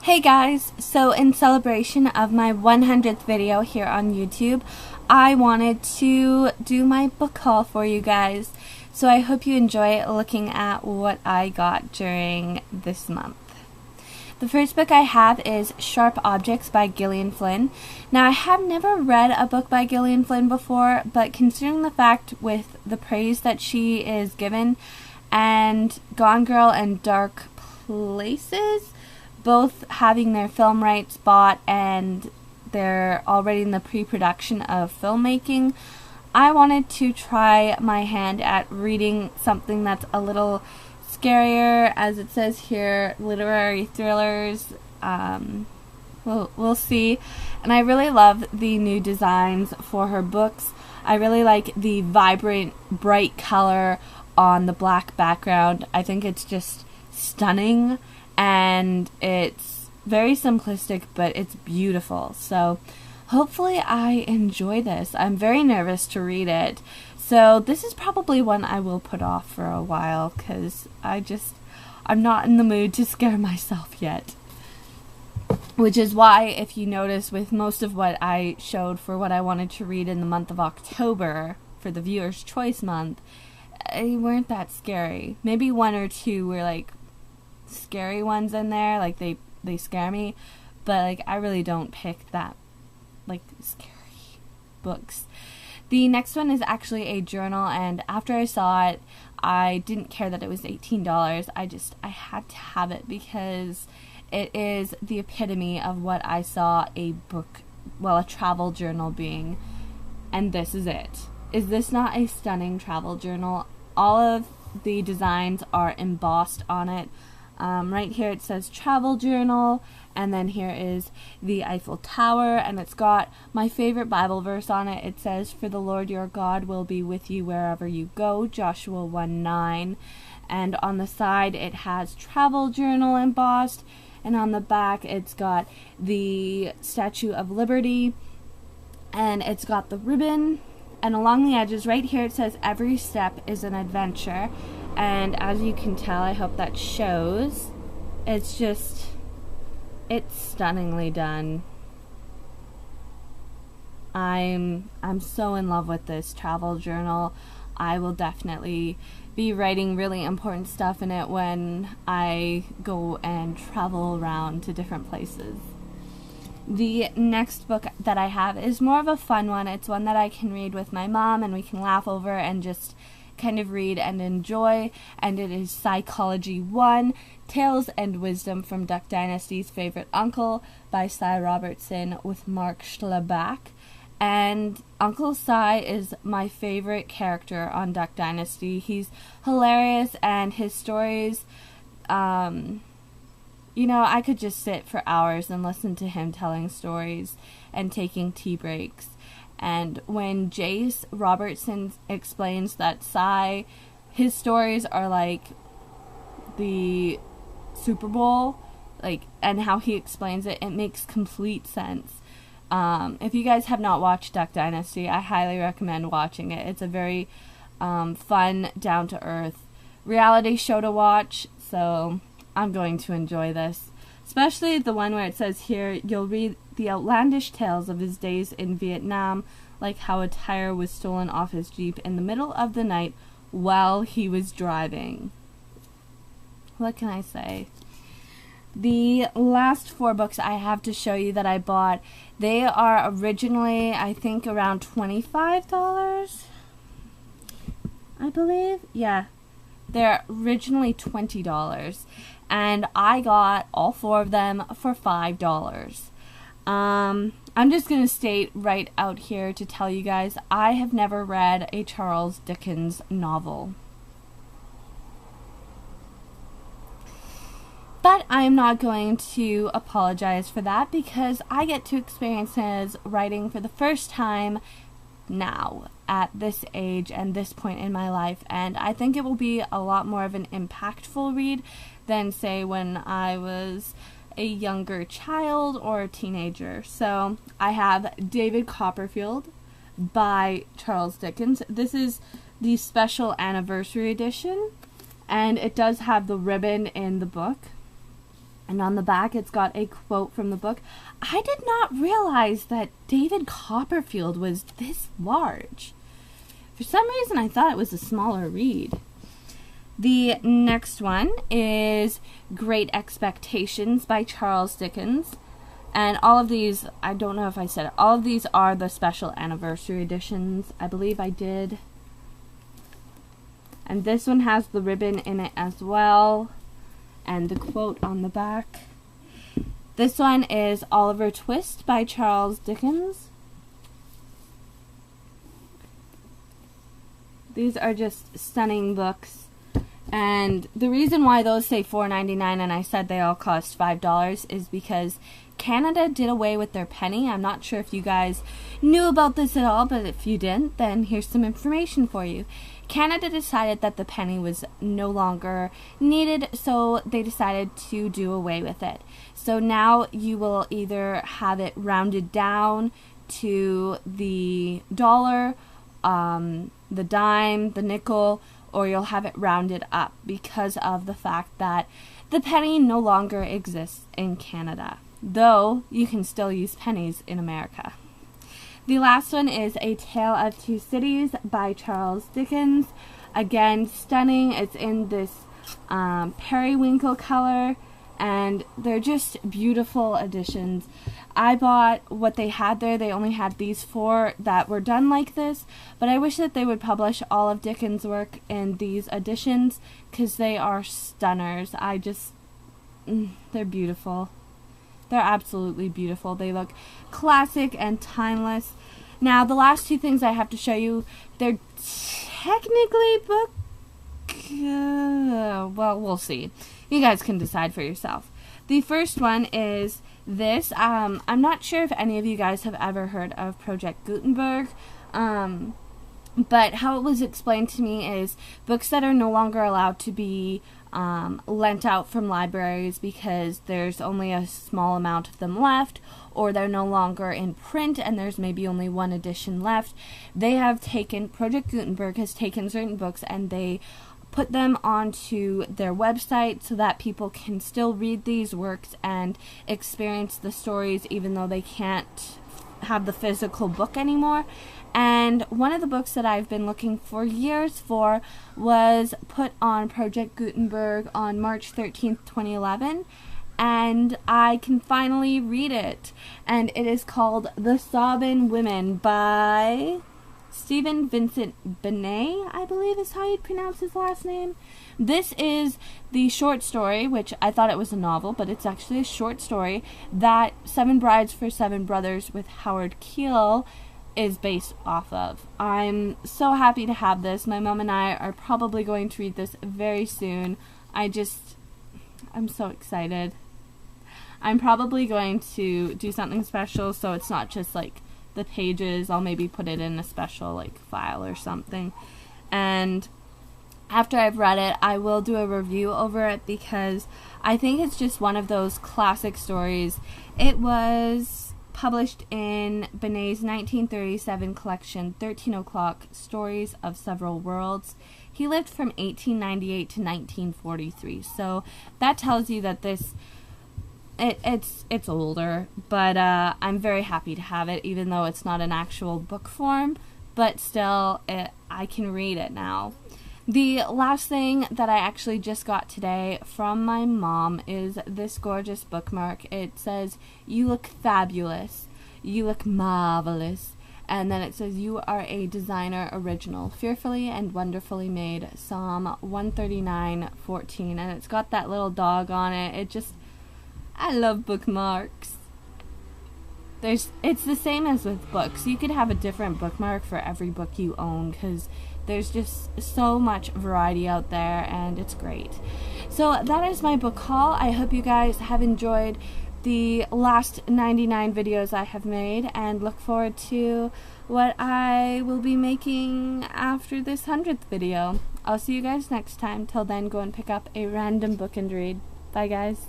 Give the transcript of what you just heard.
Hey guys, so in celebration of my 100th video here on YouTube, I wanted to do my book haul for you guys. So I hope you enjoy looking at what I got during this month. The first book I have is Sharp Objects by Gillian Flynn. Now I have never read a book by Gillian Flynn before, but considering the fact with the praise that she is given and Gone Girl and Dark Places, both having their film rights bought and they're already in the pre-production of filmmaking, I wanted to try my hand at reading something that's a little scarier, as it says here, literary thrillers. We'll see. And I really love the new designs for her books. I really like the vibrant, bright color on the black background. I think it's just stunning. And it's very simplistic, but it's beautiful. So hopefully I enjoy this. I'm very nervous to read it. So this is probably one I will put off for a while because I'm not in the mood to scare myself yet. Which is why, if you notice, with most of what I showed for what I wanted to read in the month of October for the Viewer's Choice Month, they weren't that scary. Maybe one or two were like scary ones in there, like they scare me, but like I really don't pick that like scary books. The next one is actually a journal, and after I saw it I didn't care that it was $18. I had to have it because it is the epitome of what I saw a travel journal being, and this is it. Is this not a stunning travel journal? All of the designs are embossed on it. Right here it says travel journal, and then here is the Eiffel Tower, and it's got my favorite Bible verse on it. It says, "For the Lord your God will be with you wherever you go," Joshua 1:9. And on the side it has travel journal embossed, and on the back it's got the Statue of Liberty, and it's got the ribbon, and along the edges right here it says, "Every step is an adventure." And as you can tell, I hope that shows, it's stunningly done. I'm so in love with this travel journal. I will definitely be writing really important stuff in it when I go and travel around to different places. The next book that I have is more of a fun one. It's one that I can read with my mom and we can laugh over and just kind of read and enjoy, and it is Psychology 1, Tales and Wisdom from Duck Dynasty's Favorite Uncle by Cy Robertson with Mark Schlabach. And Uncle Cy is my favorite character on Duck Dynasty. He's hilarious, and his stories, I could just sit for hours and listen to him telling stories and taking tea breaks. And when Jace Robertson explains that Cy, his stories are like the Super Bowl, and how he explains it, it makes complete sense. If you guys have not watched Duck Dynasty, I highly recommend watching it. It's a very fun, down-to-earth reality show to watch, so I'm going to enjoy this. Especially the one where it says here, you'll read the outlandish tales of his days in Vietnam, like how a tire was stolen off his Jeep in the middle of the night while he was driving. What can I say? The last 4 books I have to show you that I bought, they are originally, I think, around $25, I believe. Yeah, they're originally $20. And I got all 4 of them for $5. I'm just going to state right out here to tell you guys, I have never read a Charles Dickens novel. But I am not going to apologize for that because I get to experience his writing for the first time now at this age and this point in my life, and I think it will be a lot more of an impactful read than, say, when I was a younger child or a teenager. So I have David Copperfield by Charles Dickens. This is the special anniversary edition, and it does have the ribbon in the book. And on the back, it's got a quote from the book. I did not realize that David Copperfield was this large. For some reason, I thought it was a smaller read. The next one is Great Expectations by Charles Dickens. And all of these, I don't know if I said it, all of these are the special anniversary editions. I believe I did. And this one has the ribbon in it as well. And the quote on the back. This one is Oliver Twist by Charles Dickens. These are just stunning books. And the reason why those say $4.99 and I said they all cost $5 is because Canada did away with their penny. I'm not sure if you guys knew about this at all, but if you didn't, then here's some information for you. Canada decided that the penny was no longer needed, so they decided to do away with it. So now you will either have it rounded down to the dollar, the dime, the nickel, or you'll have it rounded up because of the fact that the penny no longer exists in Canada, though you can still use pennies in America. The last one is A Tale of Two Cities by Charles Dickens. Again, stunning. It's in this periwinkle color, and they're just beautiful editions. I bought what they had there. They only had these 4 that were done like this, but I wish that they would publish all of Dickens' work in these editions because they are stunners. They're beautiful. They're absolutely beautiful. They look classic and timeless. Now, the last 2 things I have to show you, they're technically book... well, we'll see. You guys can decide for yourself. The first one is this. I'm not sure if any of you guys have ever heard of Project Gutenberg. But how it was explained to me is books that are no longer allowed to be lent out from libraries because there's only a small amount of them left, or they're no longer in print and there's maybe only 1 edition left. Project Gutenberg has taken certain books and they put them onto their website so that people can still read these works and experience the stories even though they can't have the physical book anymore. And one of the books that I've been looking for years for was put on Project Gutenberg on March 13th, 2011, and I can finally read it. And it is called The Sobbin' Women by Stephen Vincent Benet, I believe is how you'd pronounce his last name. This is the short story, which I thought it was a novel, but it's actually a short story, that 7 Brides for 7 Brothers with Howard Keel is based off of. I'm so happy to have this. My mom and I are probably going to read this very soon. I'm so excited. I'm probably going to do something special so it's not just like the pages. I'll maybe put it in a special like file or something. And after I've read it, I will do a review over it because I think it's just one of those classic stories. It was published in Benet's 1937 collection, 13 O'Clock, Stories of Several Worlds. He lived from 1898 to 1943, so that tells you that it's older, but I'm very happy to have it, even though it's not an actual book form, but still, I can read it now. The last thing that I actually just got today from my mom is this gorgeous bookmark. It says, "You look fabulous. You look marvelous." And then it says, "You are a designer original, fearfully and wonderfully made." Psalm 139:14. And it's got that little dog on it. I love bookmarks. It's the same as with books. You could have a different bookmark for every book you own because there's just so much variety out there and it's great. So that is my book haul. I hope you guys have enjoyed the last 99 videos I have made and look forward to what I will be making after this 100th video. I'll see you guys next time. Till then, go and pick up a random book and read. Bye guys.